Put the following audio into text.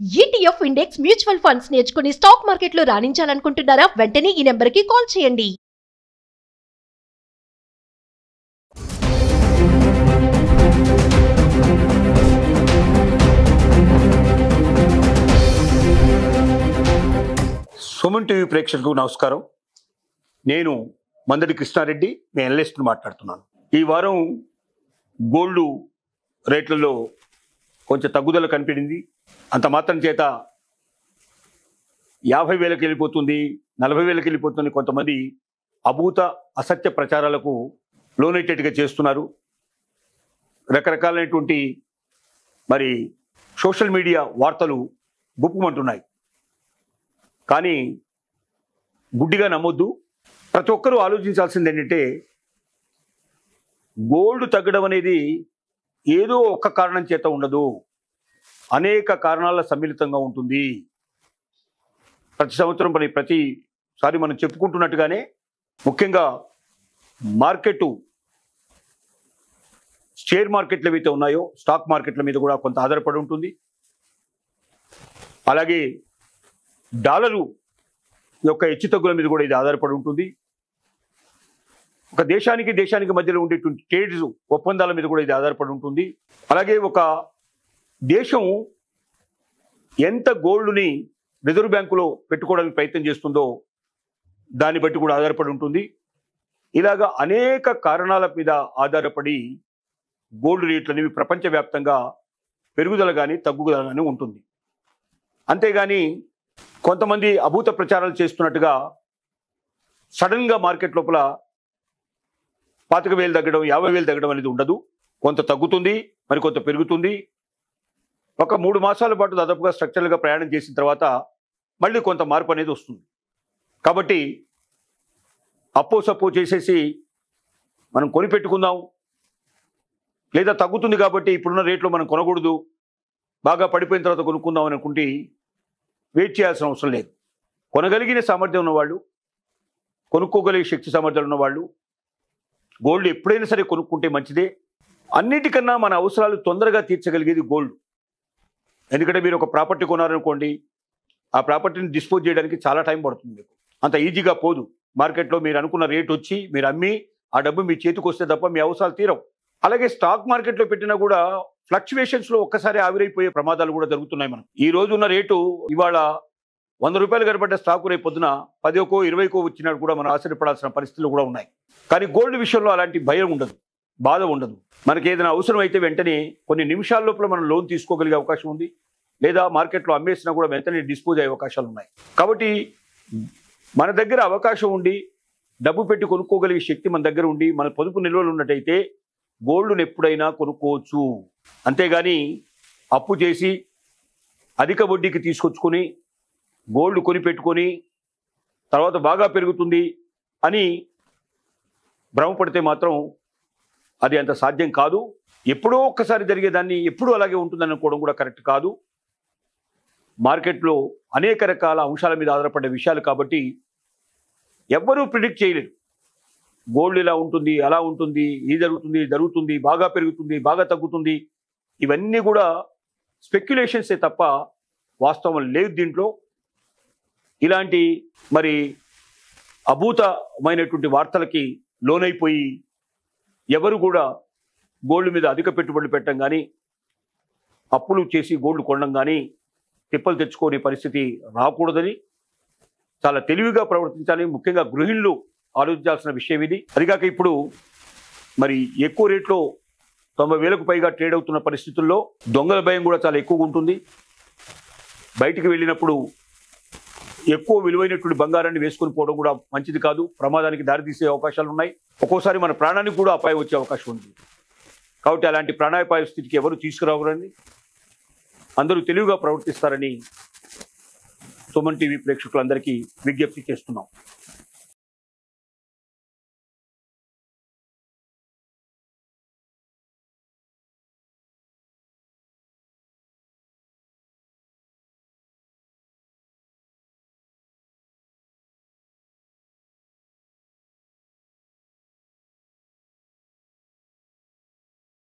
ETF index mutual funds నేర్చుకుని stock మార్కెట్లో రాణించాలనుకుంటున్నారా? వెంటనే ఈ నెంబర్కి కాల్ చేయండి. సుమన్ టీవీ ప్రేక్షకులకు నమస్కారం. నేను మందడి కృష్ణారెడ్డి, మీ అనలిస్ట్ మాట్లాడుతున్నాను. ఈ వారం గోల్డ్ రేట్లలో కొంచెం తగ్గుదల కనిపించింది. అంత మాత్రం చేత 50,000కి వెళ్ళిపోతుంది, 40,000కి వెళ్ళిపోతుంది. కొంతమంది అభూత అసత్య ప్రచారాలకు లోనైటెడ్గా చేస్తున్నారు. రకరకాలైనటువంటి మరి సోషల్ మీడియా వార్తలు గుప్పుమంటున్నాయి. కానీ గుడ్డిగా నమ్మొద్దు. ప్రతి ఒక్కరూ ఆలోచించాల్సింది ఏంటంటే, గోల్డ్ తగ్గడం అనేది ఏదో ఒక్క కారణం చేత ఉండదు, అనేక కారణాల సమ్మిళితంగా ఉంటుంది. ప్రతి సంవత్సరం ప్రతిసారి మనం చెప్పుకుంటున్నట్టుగానే ముఖ్యంగా షేర్ మార్కెట్లు ఏవైతే ఉన్నాయో స్టాక్ మార్కెట్ల మీద కూడా కొంత ఆధారపడి ఉంటుంది. అలాగే డాలరు యొక్క హెచ్చుతగ్గుల మీద కూడా ఇది ఆధారపడి ఉంటుంది. ఒక దేశానికి మధ్యలో ఉండేటువంటి ట్రేడ్స్ ఒప్పందాల మీద కూడా ఇది ఆధారపడి ఉంటుంది. అలాగే ఒక దేశం ఎంత గోల్డ్ని రిజర్వ్ బ్యాంకులో పెట్టుకోవడానికి ప్రయత్నం చేస్తుందో దాన్ని బట్టి కూడా ఆధారపడి ఉంటుంది. ఇలాగా అనేక కారణాల మీద ఆధారపడి గోల్డ్ రేట్లు అనేవి ప్రపంచవ్యాప్తంగా పెరుగుదల కానీ తగ్గుదల కానీ ఉంటుంది. అంతేగాని కొంతమంది అభూత ప్రచారాలు చేస్తున్నట్టుగా సడన్గా మార్కెట్ లోపల 25,000 తగ్గడం, 50,000 తగ్గడం అనేది ఉండదు. కొంత తగ్గుతుంది, మరి కొంత పెరుగుతుంది. ఒక 3 మాసాల పాటు దాదాపుగా స్ట్రక్చరల్గా ప్రయాణం చేసిన తర్వాత మళ్ళీ కొంత మార్పు అనేది వస్తుంది. కాబట్టి అప్పో చేసేసి మనం కొనిపెట్టుకుందాం, లేదా తగ్గుతుంది కాబట్టి ఇప్పుడున్న రేట్లో మనం కొనకూడదు, బాగా పడిపోయిన తర్వాత కొనుక్కుందాం అని అనుకుంటే వెయిట్ చేయాల్సిన అవసరం లేదు. కొనగలిగిన సామర్థ్యం ఉన్నవాళ్ళు, కొనుక్కోగలిగే శక్తి సామర్థ్యాలు ఉన్నవాళ్ళు గోల్డ్ ఎప్పుడైనా సరే కొనుక్కుంటే మంచిదే. అన్నిటికన్నా మన అవసరాలు తొందరగా తీర్చగలిగేది గోల్డ్. ఎందుకంటే మీరు ఒక ప్రాపర్టీ కొనారనుకోండి, ఆ ప్రాపర్టీని డిస్పోజ్ చేయడానికి చాలా టైం పడుతుంది. మీకు అంత ఈజీగా పోదు. మార్కెట్లో మీరు అనుకున్న రేట్ వచ్చి మీరు అమ్మి ఆ డబ్బు మీ చేతికి వస్తే తప్ప మీ అవసరాలు తీరవు. అలాగే స్టాక్ మార్కెట్లో పెట్టినా కూడా ఫ్లక్చువేషన్స్లో ఒక్కసారి ఆవిరైపోయే ప్రమాదాలు కూడా జరుగుతున్నాయి. మనం ఈ రోజు ఉన్న రేటు ఇవాళ 100 రూపాయలు కనబడ్డ స్టాకు రేపు పొద్దున 10కో 20కో వచ్చినట్టు కూడా మనం ఆశ్చర్యపడాల్సిన పరిస్థితులు కూడా ఉన్నాయి. కానీ గోల్డ్ విషయంలో అలాంటి భయం ఉండదు, బాధ ఉండదు. మనకి ఏదైనా అవసరం అయితే వెంటనే కొన్ని నిమిషాల లోపల మనం లోన్ తీసుకోగలిగే అవకాశం ఉంది, లేదా మార్కెట్లో అమ్మేసినా కూడా వెంటనే డిస్పోజ్ అయ్యే అవకాశాలు ఉన్నాయి. కాబట్టి మన దగ్గర అవకాశం ఉండి డబ్బు పెట్టి కొనుక్కోగలిగే శక్తి మన దగ్గర ఉండి మన పొదుపు నిల్వలు ఉన్నట్టయితే గోల్డ్ను ఎప్పుడైనా కొనుక్కోవచ్చు. అంతేగాని అప్పు చేసి అధిక వడ్డీకి తీసుకొచ్చుకొని గోల్డ్ కొని పెట్టుకొని తర్వాత బాగా పెరుగుతుంది అని భ్రమపడితే మాత్రం అది అంత సాధ్యం కాదు. ఎప్పుడో ఒక్కసారి జరిగేదాన్ని ఎప్పుడూ అలాగే ఉంటుందని అనుకోవడం కూడా కరెక్ట్ కాదు. మార్కెట్లో అనేక రకాల అంశాల మీద ఆధారపడే విషయాలు కాబట్టి ఎవ్వరూ ప్రిడిక్ట్ చేయలేరు. గోల్డ్ ఇలా ఉంటుంది, అలా ఉంటుంది, జరుగుతుంది, బాగా పెరుగుతుంది, బాగా తగ్గుతుంది. ఇవన్నీ కూడా స్పెక్యులేషన్సే తప్ప వాస్తవం లేదు దీంట్లో. ఇలాంటి మరి అభూతమైనటువంటి వార్తలకి లోనైపోయి ఎవరు కూడా గోల్డ్ మీద అధిక పెట్టుబడులు పెట్టడం కానీ అప్పులు చేసి గోల్డ్ కొనడం కానీ తిప్పలు తెచ్చుకునే పరిస్థితి రాకూడదని చాలా తెలివిగా ప్రవర్తించాలి. ముఖ్యంగా గృహిణులు ఆలోచించాల్సిన విషయం ఇది. అదిగాక ఇప్పుడు మరి ఎక్కువ రేట్లో 90,000కు పైగా ట్రేడ్ అవుతున్న పరిస్థితుల్లో దొంగల భయం కూడా చాలా ఎక్కువగా ఉంటుంది. బయటికి వెళ్ళినప్పుడు ఎక్కువ విలువైనటువంటి బంగారాన్ని వేసుకొని పోవడం కూడా మంచిది కాదు, ప్రమాదానికి దారితీసే అవకాశాలు ఉన్నాయి. ఒక్కోసారి మన ప్రాణానికి కూడా అపాయం వచ్చే అవకాశం ఉంది. కాబట్టి అలాంటి ప్రాణాపాయ స్థితికి ఎవరు తీసుకురావాలని, అందరూ తెలివిగా ప్రవర్తిస్తారని సుమన్ టీవీ ప్రేక్షకులందరికీ విజ్ఞప్తి చేస్తున్నాం.